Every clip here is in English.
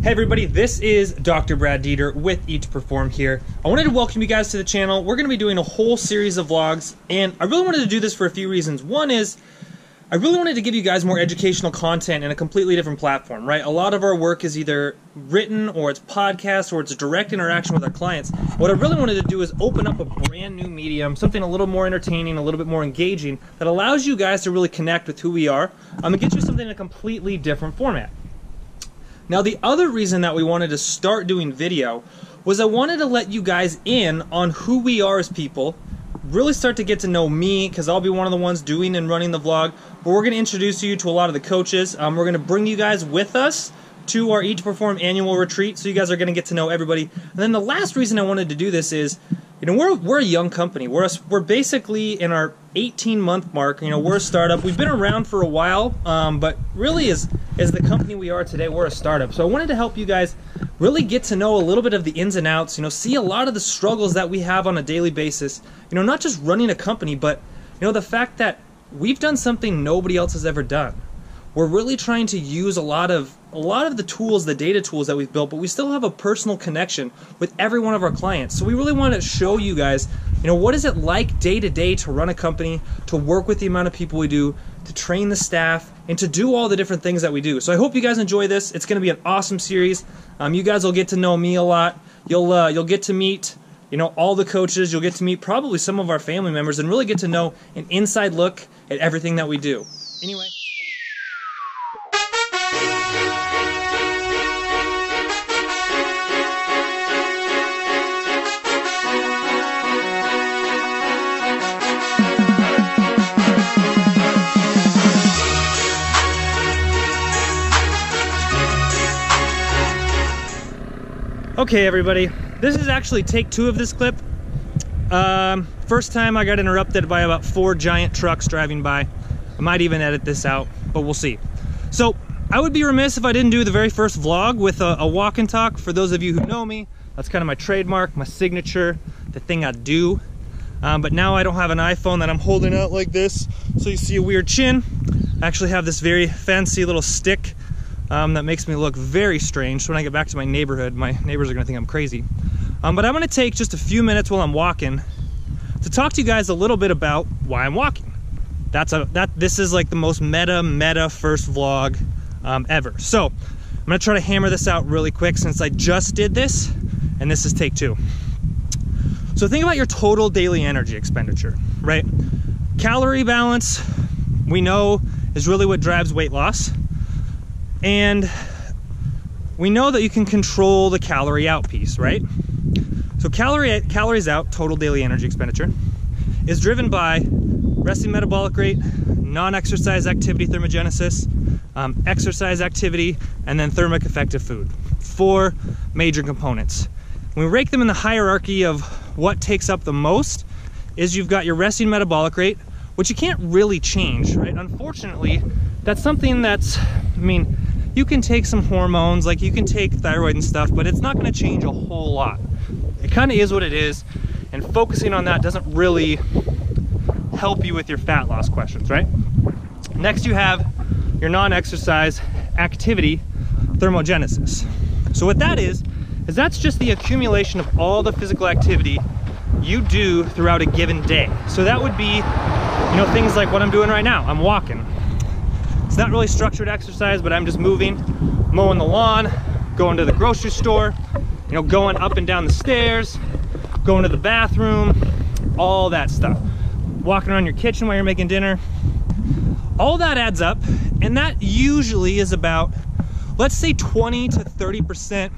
Hey everybody, this is Dr. Brad Dieter with Eat to Perform here. I wanted to welcome you guys to the channel. We're going to be doing a whole series of vlogs, and I really wanted to do this for a few reasons. One is, I really wanted to give you guys more educational content in a completely different platform, right? A lot of our work is either written, or it's podcast, or it's direct interaction with our clients. What I really wanted to do is open up a brand new medium, something a little more entertaining, a little bit more engaging, that allows you guys to really connect with who we are, and get you something in a completely different format. Now, the other reason that we wanted to start doing video was I wanted to let you guys in on who we are as people, really start to get to know me, because I'll be one of the ones doing and running the vlog, but we're going to introduce you to a lot of the coaches. We're going to bring you guys with us to our Eat to Perform annual retreat, so you guys are going to get to know everybody. And then the last reason I wanted to do this is, you know, we're a young company. We're basically in our 18-month mark. You know, we're a startup. We've been around for a while, but really as the company we are today, we're a startup. So I wanted to help you guys really get to know a little bit of the ins and outs, you know, see a lot of the struggles that we have on a daily basis. You know, not just running a company, but, you know, the fact that we've done something nobody else has ever done. We're really trying to use a lot of the tools, the data tools that we've built, but we still have a personal connection with every one of our clients. So we really want to show you guys, you know, what is it like day to day to run a company, to work with the amount of people we do, to train the staff, and to do all the different things that we do. So I hope you guys enjoy this. It's going to be an awesome series. You guys will get to know me a lot. You'll get to meet, you know, all the coaches. You'll get to meet probably some of our family members and really get to know an inside look at everything that we do. Anyway. Okay, everybody, this is actually take 2 of this clip. First time I got interrupted by about 4 giant trucks driving by. I might even edit this out, but we'll see. So I would be remiss if I didn't do the very first vlog with a walk and talk. For those of you who know me, that's kind of my trademark, my signature, the thing I do. But now I don't have an iPhone that I'm holding out like this, so you see a weird chin. I actually have this very fancy little stick that makes me look very strange. So when I get back to my neighborhood, my neighbors are gonna think I'm crazy. But I'm gonna take just a few minutes while I'm walking to talk to you guys a little bit about why I'm walking. This is like the most meta first vlog ever. So I'm gonna try to hammer this out really quick since I just did this, and this is take 2. So think about your total daily energy expenditure, right? Calorie balance, we know, is really what drives weight loss. And we know that you can control the calorie out piece, right? So calories out, total daily energy expenditure, is driven by resting metabolic rate, non-exercise activity thermogenesis, exercise activity, and then thermic effective food. 4 major components. When we rank them in the hierarchy of what takes up the most, is you've got your resting metabolic rate, which you can't really change, right? Unfortunately, that's something that's, I mean, you can take some hormones, like you can take thyroid and stuff, but it's not gonna change a whole lot. It kind of is what it is, and focusing on that doesn't really help you with your fat loss questions, right? Next, you have your non-exercise activity thermogenesis. So what that is that's just the accumulation of all the physical activity you do throughout a given day. So that would be, you know, things like what I'm doing right now. I'm walking. It's not really structured exercise, but I'm just moving, mowing the lawn, going to the grocery store, you know, going up and down the stairs, going to the bathroom, all that stuff. Walking around your kitchen while you're making dinner. All that adds up, and that usually is about, let's say, 20 to 30%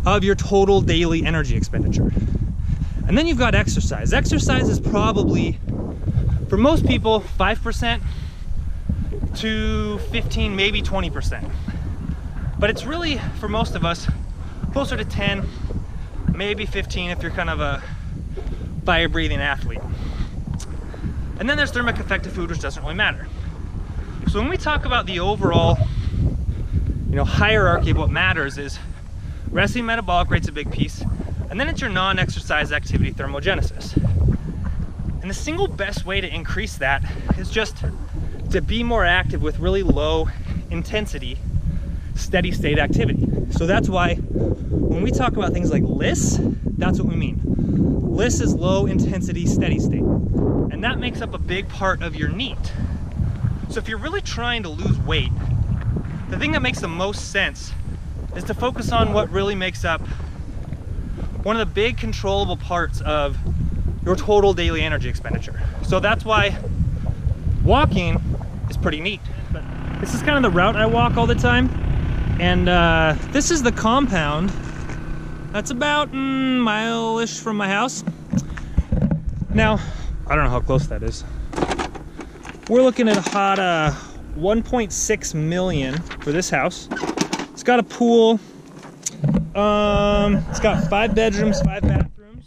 of your total daily energy expenditure. And then you've got exercise. Exercise is probably, for most people, 5% to 15, maybe 20%. But it's really, for most of us, closer to 10, maybe 15 if you're kind of a fire-breathing athlete. And then there's thermic effective food, which doesn't really matter. So when we talk about the overall, you know, hierarchy of what matters, is resting metabolic rate's a big piece, and then it's your non-exercise activity thermogenesis. And the single best way to increase that is just to be more active with really low intensity steady state activity. So that's why when we talk about things like LISS, that's what we mean. LISS is low intensity steady state. And that makes up a big part of your NEAT. So if you're really trying to lose weight, the thing that makes the most sense is to focus on what really makes up one of the big controllable parts of your total daily energy expenditure. So that's why walking is pretty neat. But this is kind of the route I walk all the time. And this is the compound. That's about mile-ish from my house. Now, I don't know how close that is. We're looking at a hot 1.6 million for this house. It's got a pool. It's got 5 bedrooms, 5 bathrooms.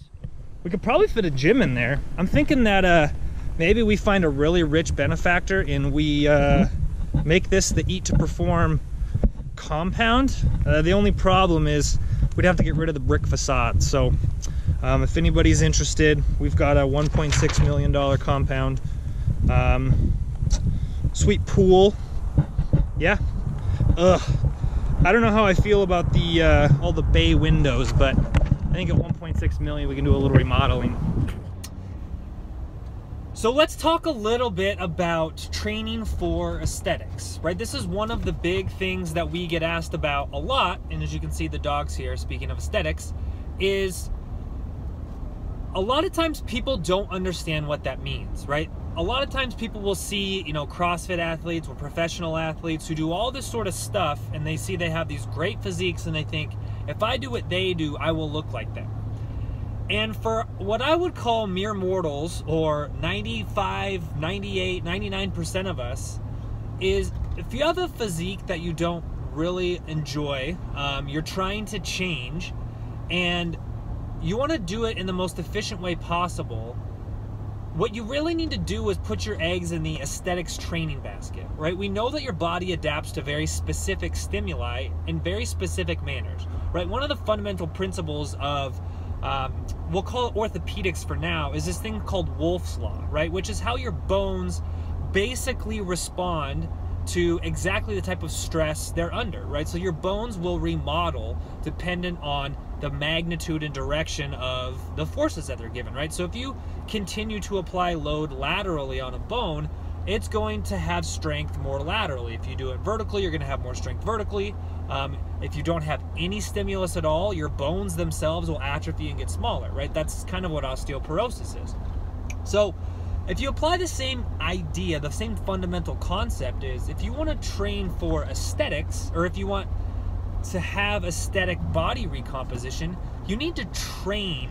We could probably fit a gym in there. I'm thinking that maybe we find a really rich benefactor and we make this the Eat to Perform compound. The only problem is we'd have to get rid of the brick facade. So if anybody's interested, we've got a $1.6 million compound. Sweet pool. Yeah. I don't know how I feel about the all the bay windows, but I think at 1.6 million we can do a little remodeling. So let's talk a little bit about training for aesthetics, right? This is one of the big things that we get asked about a lot, and as you can see the dogs here, speaking of aesthetics, is a lot of times people don't understand what that means, right? A lot of times people will see, you know, CrossFit athletes or professional athletes who do all this sort of stuff, and they see they have these great physiques and they think, if I do what they do, I will look like them. And for what I would call mere mortals, or 95, 98, 99% of us, is if you have a physique that you don't really enjoy, you're trying to change, and you want to do it in the most efficient way possible, what you really need to do is put your eggs in the aesthetics training basket, right? We know that your body adapts to very specific stimuli in very specific manners, right? One of the fundamental principles of we'll call it orthopedics for now, is this thing called Wolff's Law, right? Which is how your bones basically respond to exactly the type of stress they're under, right? So your bones will remodel dependent on the magnitude and direction of the forces that they're given, right? So if you continue to apply load laterally on a bone, it's going to have strength more laterally. If you do it vertically, you're going to have more strength vertically. If you don't have any stimulus at all, your bones themselves will atrophy and get smaller, right? That's kind of what osteoporosis is. So if you apply the same idea, the same fundamental concept is, if you want to train for aesthetics, or if you want to have aesthetic body recomposition, you need to train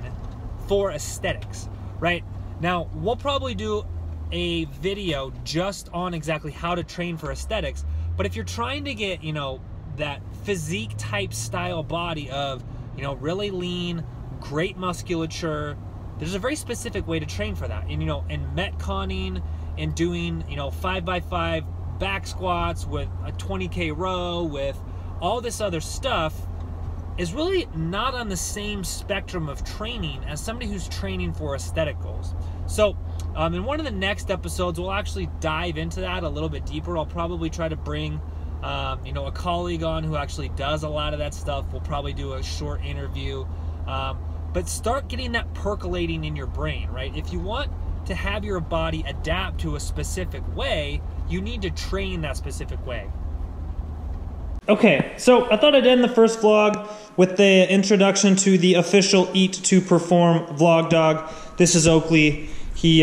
for aesthetics, right? Now, we'll probably do a video just on exactly how to train for aesthetics, but if you're trying to get, you know, that physique type style body of, you know, really lean, great musculature, there's a very specific way to train for that. And, you know, and metconning and doing, you know, 5x5 back squats with a 20K row with all this other stuff is really not on the same spectrum of training as somebody who's training for aesthetic goals. So in one of the next episodes, we'll actually dive into that a little bit deeper. I'll probably try to bring you know, a colleague on who actually does a lot of that stuff. We'll probably do a short interview. But start getting that percolating in your brain, right? If you want to have your body adapt to a specific way, you need to train that specific way. Okay, so I thought I'd end the first vlog with the introduction to the official Eat to Perform vlog dog. This is Oakley. He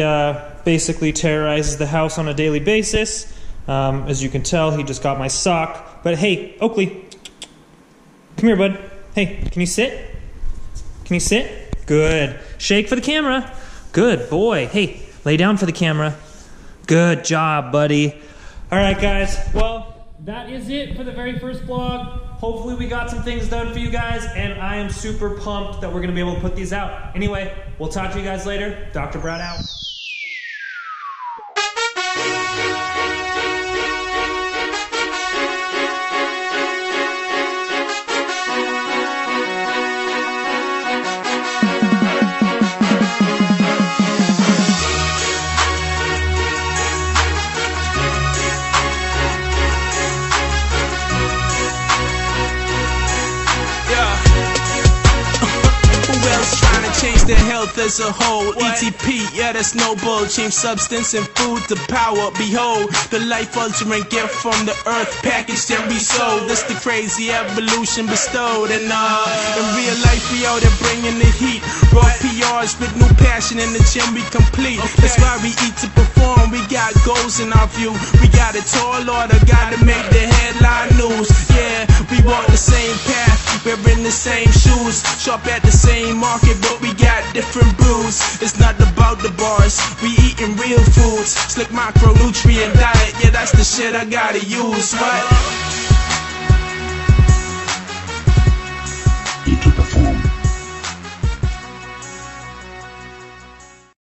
basically terrorizes the house on a daily basis. As you can tell, he just got my sock. But hey, Oakley, come here, bud. Hey, can you sit? Can you sit? Good. Shake for the camera. Good boy. Hey, lay down for the camera. Good job, buddy. All right, guys. Well, that is it for the very first vlog. Hopefully we got some things done for you guys, and I am super pumped that we're going to be able to put these out. Anyway, we'll talk to you guys later. Dr. Brad out. health as a whole. ETP, yeah, that's noble. Change substance and food to power. Behold, the life-altering gift from the earth, packaged and resold. That's the crazy evolution bestowed. And in real life, we out there bringing the heat. Raw PRs with new passion in the gym, we complete. That's why we eat to perform. We got goals in our view. We got a tall order, gotta make the headline news. Yeah, we walk the same path, we're in the same shoes. Shop at the same market, but we got different brews. It's not about the bars, we eating real foods. Slick macronutrient diet, yeah, that's the shit I gotta use. What?